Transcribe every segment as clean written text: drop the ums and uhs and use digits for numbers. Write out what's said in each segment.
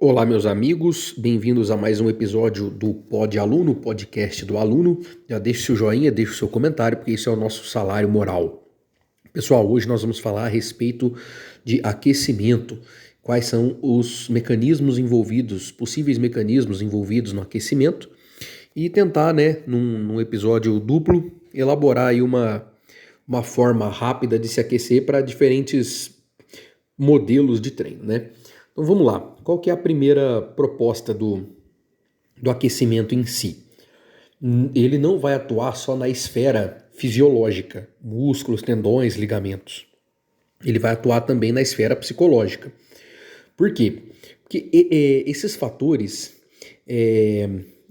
Olá, meus amigos, bem-vindos a mais um episódio do Pod Aluno, podcast do aluno. Já deixe seu joinha, deixe o seu comentário, porque isso é o nosso salário moral. Pessoal, hoje nós vamos falar a respeito de aquecimento. Quais são os mecanismos envolvidos, possíveis mecanismos envolvidos no aquecimento e tentar, num episódio duplo, elaborar aí uma forma rápida de se aquecer para diferentes modelos de treino, né? Então vamos lá. Qual que é a primeira proposta do aquecimento em si? Ele não vai atuar só na esfera fisiológica, músculos, tendões, ligamentos. Ele vai atuar também na esfera psicológica. Por quê? Porque esses fatores,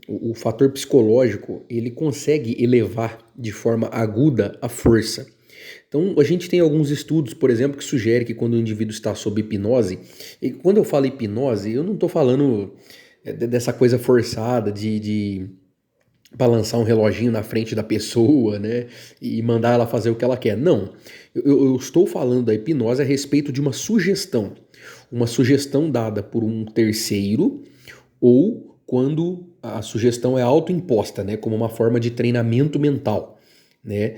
o fator psicológico, ele consegue elevar de forma aguda a força. Então, a gente tem alguns estudos, por exemplo, que sugerem que quando o indivíduo está sob hipnose, e quando eu falo hipnose, eu não estou falando dessa coisa forçada de balançar um reloginho na frente da pessoa, né, e mandar ela fazer o que ela quer. Não, eu estou falando da hipnose a respeito de uma sugestão dada por um terceiro ou quando a sugestão é autoimposta, né, como uma forma de treinamento mental, né.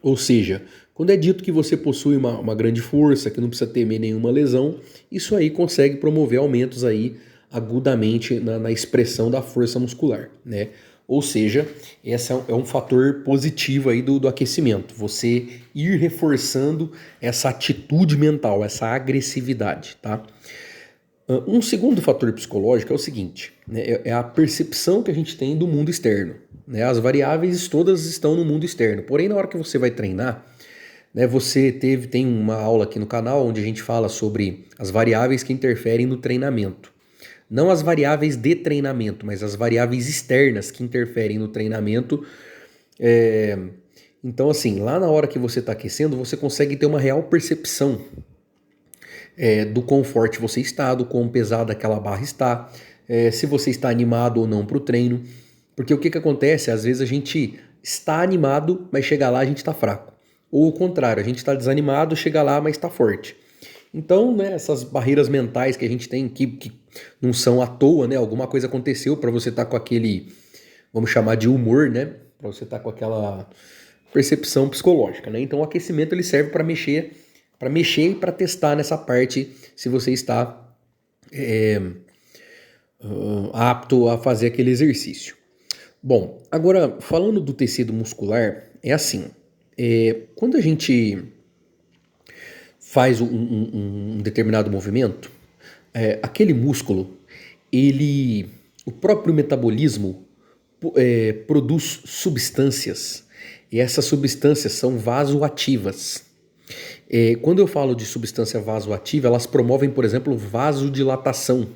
Ou seja, quando é dito que você possui uma grande força, que não precisa temer nenhuma lesão, isso aí consegue promover aumentos aí agudamente na expressão da força muscular, né? Ou seja, esse é um fator positivo aí do aquecimento, você ir reforçando essa atitude mental, essa agressividade, tá? Um segundo fator psicológico é o seguinte, né, é a percepção que a gente tem do mundo externo. Né? As variáveis todas estão no mundo externo, porém na hora que você vai treinar, né, tem uma aula aqui no canal onde a gente fala sobre as variáveis que interferem no treinamento. Não as variáveis de treinamento, mas as variáveis externas que interferem no treinamento. Então assim, lá na hora que você está aquecendo, você consegue ter uma real percepção do quão forte você está, do quão pesada aquela barra está, se você está animado ou não para o treino. Porque o que acontece? Às vezes a gente está animado, mas chega lá a gente está fraco. Ou o contrário, a gente está desanimado, chega lá, mas está forte. Então, né, essas barreiras mentais que a gente tem que não são à toa, né? Alguma coisa aconteceu para você estar com aquele, vamos chamar de humor, né? Para você estar com aquela percepção psicológica, né? Então o aquecimento ele serve para mexer e para testar nessa parte se você está apto a fazer aquele exercício. Bom, agora falando do tecido muscular, é assim, quando a gente faz um determinado movimento, aquele músculo, o próprio metabolismo produz substâncias, e essas substâncias são vasoativas. Quando eu falo de substância vasoativa, elas promovem, por exemplo, vasodilatação.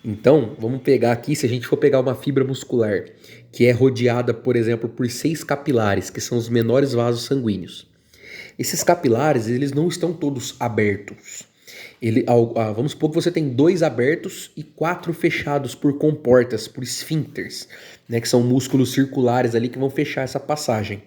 Então, vamos pegar aqui, se a gente for pegar uma fibra muscular que é rodeada, por exemplo, por 6 capilares, que são os menores vasos sanguíneos. Esses capilares, eles não estão todos abertos. Vamos supor que você tem 2 abertos e 4 fechados por comportas, por esfíncteres, né, que são músculos circulares ali que vão fechar essa passagem.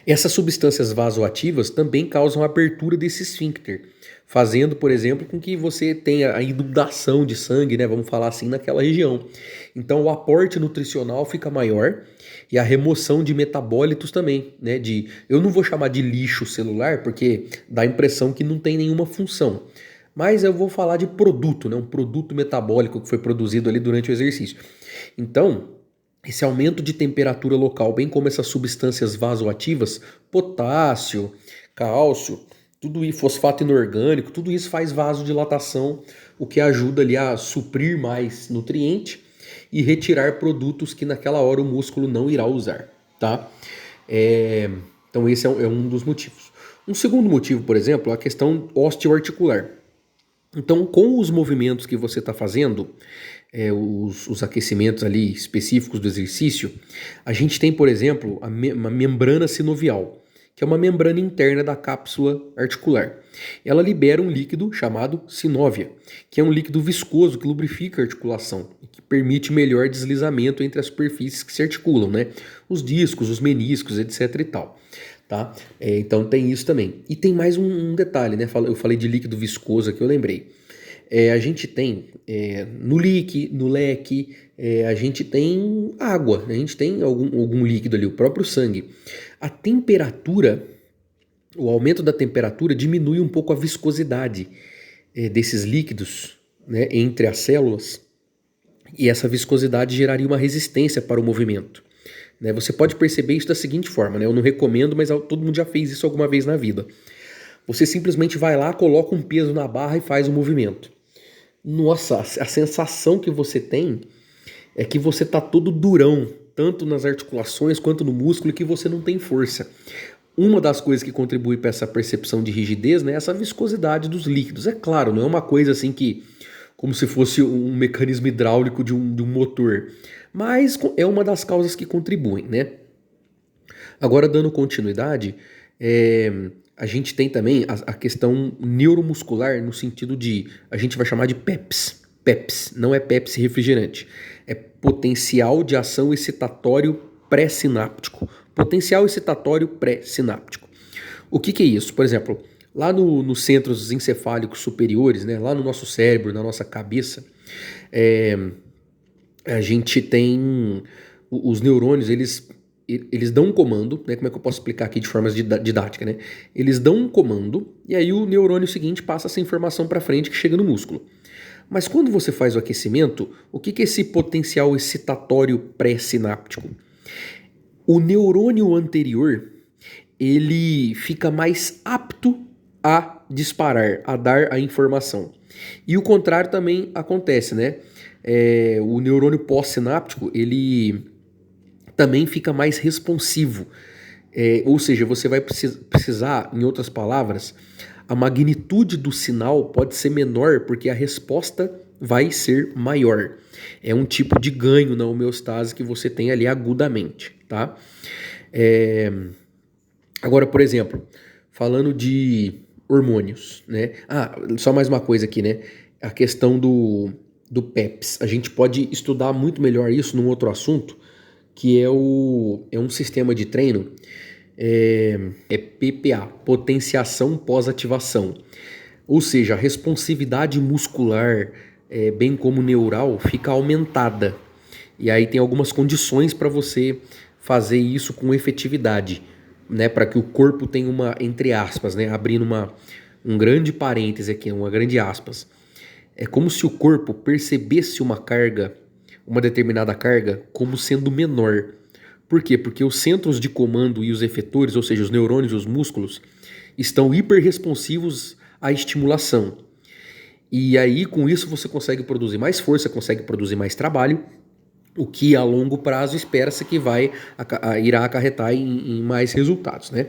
Essas substâncias vasoativas também causam a abertura desse esfíncter, fazendo, por exemplo, com que você tenha a inundação de sangue, né, vamos falar assim, naquela região. Então o aporte nutricional fica maior e a remoção de metabólitos também, né, eu não vou chamar de lixo celular porque dá a impressão que não tem nenhuma função. Mas eu vou falar de produto, né, um produto metabólico que foi produzido ali durante o exercício. Então, esse aumento de temperatura local, bem como essas substâncias vasoativas, potássio, cálcio, tudo isso, fosfato inorgânico, tudo isso faz vasodilatação, o que ajuda ali a suprir mais nutriente e retirar produtos que naquela hora o músculo não irá usar, tá? Então esse é um dos motivos. Um segundo motivo, por exemplo, é a questão osteoarticular. Então, com os movimentos que você está fazendo, os aquecimentos ali específicos do exercício, a gente tem, por exemplo, uma membrana sinovial, que é uma membrana interna da cápsula articular. Ela libera um líquido chamado sinóvia, que é um líquido viscoso que lubrifica a articulação e que permite melhor deslizamento entre as superfícies que se articulam, né? Os discos, os meniscos, etc e tal. Tá? Então tem isso também. E tem mais um detalhe, né? Eu falei de líquido viscoso aqui, eu lembrei. A gente tem no leque, no leque, a gente tem água, né? A gente tem algum líquido ali, o próprio sangue. A temperatura, o aumento da temperatura diminui um pouco a viscosidade desses líquidos, né, entre as células, e essa viscosidade geraria uma resistência para o movimento. Né? Você pode perceber isso da seguinte forma, né? Eu não recomendo, mas todo mundo já fez isso alguma vez na vida. Você simplesmente vai lá, coloca um peso na barra e faz o movimento. Nossa, a sensação que você tem é que você tá todo durão, tanto nas articulações quanto no músculo, que você não tem força. Uma das coisas que contribui para essa percepção de rigidez, né, é essa viscosidade dos líquidos. É claro, não é uma coisa assim que, como se fosse um mecanismo hidráulico de um motor, mas é uma das causas que contribuem, né? Agora, dando continuidade, a gente tem também a questão neuromuscular no sentido de, a gente vai chamar de PEPs. PEPs, não é Pepsi refrigerante. É potencial de ação excitatório pré-sináptico. Potencial excitatório pré-sináptico. O que é isso? Por exemplo, lá nos centros encefálicos superiores, né, lá no nosso cérebro, na nossa cabeça, a gente tem os neurônios, eles dão um comando, né? Como é que eu posso explicar aqui de forma didática, né? Eles dão um comando e aí o neurônio seguinte passa essa informação para frente que chega no músculo. Mas quando você faz o aquecimento, o que é esse potencial excitatório pré-sináptico? O neurônio anterior, ele fica mais apto a disparar, a dar a informação. E o contrário também acontece, né? O neurônio pós-sináptico, ele também fica mais responsivo. Ou seja, você vai precisar, em outras palavras, a magnitude do sinal pode ser menor porque a resposta vai ser maior. É um tipo de ganho na homeostase que você tem ali agudamente, tá? Agora, por exemplo, falando de hormônios, né? Só mais uma coisa aqui, né? A questão do PEPs. A gente pode estudar muito melhor isso num outro assunto, que é um sistema de treino, PPA, potenciação pós-ativação. Ou seja, a responsividade muscular, bem como neural, fica aumentada. E aí tem algumas condições para você fazer isso com efetividade, né? Para que o corpo tenha uma, entre aspas, né? Abrindo um grande parêntese aqui, uma grande aspas. É como se o corpo percebesse uma determinada carga, como sendo menor. Por quê? Porque os centros de comando e os efetores, ou seja, os neurônios e os músculos, estão hiperresponsivos à estimulação. E aí, com isso, você consegue produzir mais força, consegue produzir mais trabalho, o que a longo prazo espera-se que irá acarretar em mais resultados, né?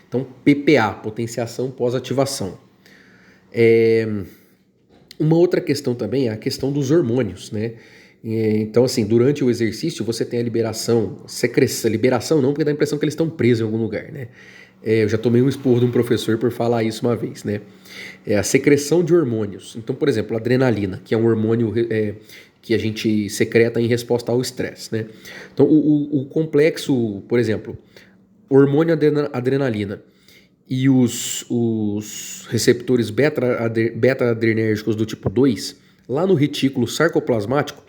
Então, PPA, potenciação pós-ativação. Uma outra questão também é a questão dos hormônios, né? Então, assim, durante o exercício você tem a liberação não, porque dá a impressão que eles estão presos em algum lugar, né? Eu já tomei um esporro de um professor por falar isso uma vez, né? É a secreção de hormônios. Então, por exemplo, a adrenalina, que é um hormônio que a gente secreta em resposta ao estresse, né? Então, o complexo, por exemplo, hormônio adrenalina e os receptores beta-adrenérgicos do tipo 2, lá no retículo sarcoplasmático,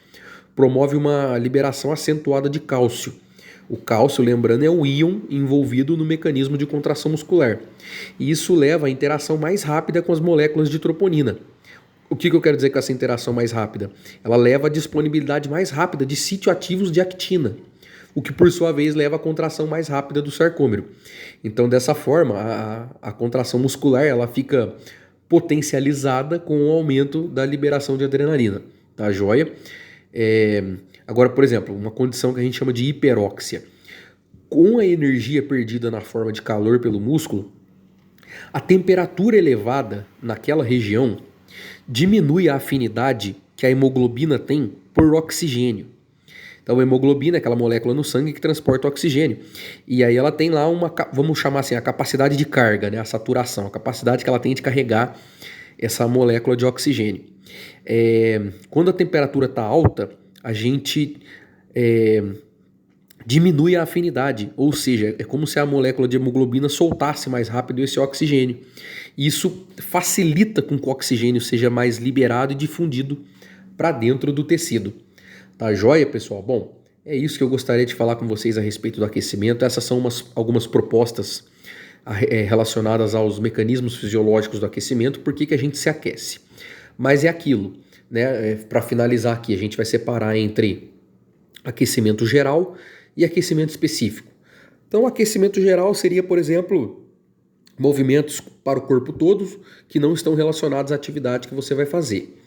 promove uma liberação acentuada de cálcio. O cálcio, lembrando, é o íon envolvido no mecanismo de contração muscular. E isso leva à interação mais rápida com as moléculas de troponina. O que eu quero dizer com essa interação mais rápida? Ela leva à disponibilidade mais rápida de sítio ativos de actina, o que por sua vez leva à contração mais rápida do sarcômero. Então, dessa forma, a contração muscular ela fica potencializada com o aumento da liberação de adrenalina. Tá joia? Agora, por exemplo, uma condição que a gente chama de hiperóxia. Com a energia perdida na forma de calor pelo músculo, a temperatura elevada naquela região diminui a afinidade que a hemoglobina tem por oxigênio. Então, a hemoglobina é aquela molécula no sangue que transporta oxigênio. E aí ela tem lá vamos chamar assim, a capacidade de carga, né? A saturação, a capacidade que ela tem de carregar essa molécula de oxigênio. Quando a temperatura está alta, a gente diminui a afinidade, ou seja, é como se a molécula de hemoglobina soltasse mais rápido esse oxigênio. E isso facilita com que o oxigênio seja mais liberado e difundido para dentro do tecido. Tá joia, pessoal? Bom, é isso que eu gostaria de falar com vocês a respeito do aquecimento. Essas são algumas propostas relacionadas aos mecanismos fisiológicos do aquecimento, por que a gente se aquece. Mas é aquilo, né? Para finalizar aqui, a gente vai separar entre aquecimento geral e aquecimento específico. Então, aquecimento geral seria, por exemplo, movimentos para o corpo todo que não estão relacionados à atividade que você vai fazer.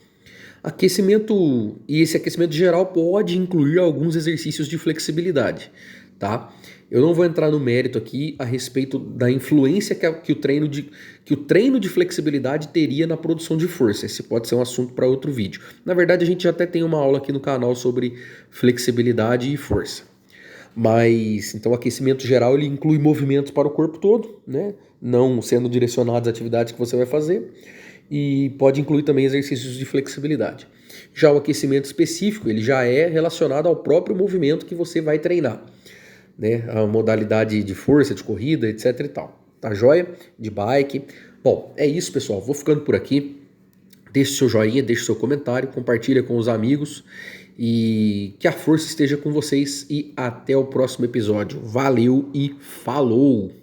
E esse aquecimento geral pode incluir alguns exercícios de flexibilidade, tá? Eu não vou entrar no mérito aqui a respeito da influência que o treino de flexibilidade teria na produção de força. Esse pode ser um assunto para outro vídeo. Na verdade, a gente já até tem uma aula aqui no canal sobre flexibilidade e força. Mas, então, o aquecimento geral ele inclui movimentos para o corpo todo, né? Não sendo direcionados às atividades que você vai fazer. E pode incluir também exercícios de flexibilidade. Já o aquecimento específico, ele já é relacionado ao próprio movimento que você vai treinar, né? A modalidade de força, de corrida, etc e tal. Tá joia? De bike. Bom, é isso, pessoal. Vou ficando por aqui. Deixe seu joinha, deixe seu comentário, compartilha com os amigos e que a força esteja com vocês e até o próximo episódio. Valeu e falou!